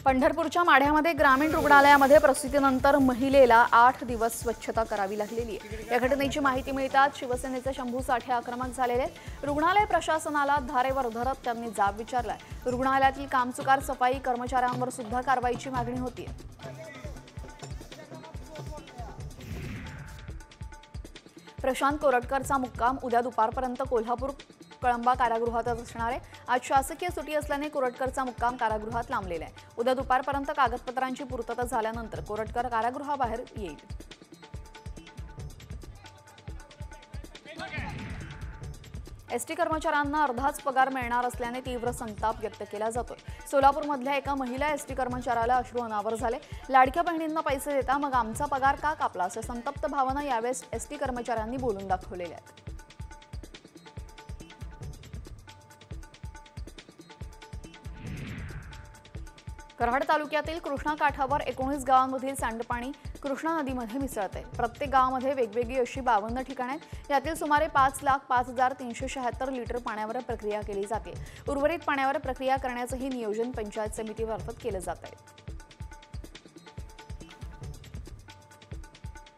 पंढरपूरच्या माढ्यामध्ये ग्रामीण रुग्णालयामध्ये प्रसूतीनंतर महिलेला 8 दिवस स्वच्छता करावी लागलेली आहे। या घटनेची माहिती मिळताच शिवसेनेचे शंभू साठे आक्रमक झालेले आहेत। रुग्णालय प्रशासनाला धारेवर धरत त्यांनी जाब विचारलाय। रुग्णालयातील कामचुकार सफाई कर्मचाऱ्यांवर सुद्धा कारवाईची मागणी होती। प्रशांत कोरटकरचा मुक्काम उद्या दुपारपर्यंत कोल्हापूर कळंबा कारागृहातच असणार आहे। आज शासकीय सुट्टी असल्याने कोरटकरचा मुक्काम कारागृहात लांबलेला आहे। उद्या दुपारपर्यंत कागदपत्रांची पूर्तता झाल्यानंतर कोरटकर कारागृहाबाहेर येईल। एसटी कर्मचाऱ्यांना अर्धाच पगार मिळणार असल्याने तीव्र संताप व्यक्त केला जातोय। सोलापूरमधल्या एका महिला एसटी कर्मचाऱ्याला अश्रू अनावर झाले। लाडक्या बहिणींना पैसे देता मग आमचा पगार का कापला असे संतप्त भावना यावेळेस एसटी कर्मचाऱ्यांनी बोलून दाखवलेल्या आहेत। कराड तालुक्यातील कृष्णा काठावर 19 गावांमधील सांडपाणी कृष्णा नदीमध्ये मिसळते। प्रत्येक गावामध्ये वेगवेगळी अशी 52 ठिकाणे आहेत। यातील सुमारे 5,05,376 लिटर पाण्यावर प्रक्रिया केली जाते। उर्वरित पाण्यावर प्रक्रिया करण्याचेही नियोजन पंचायत समितीमार्फत केले जात आहे।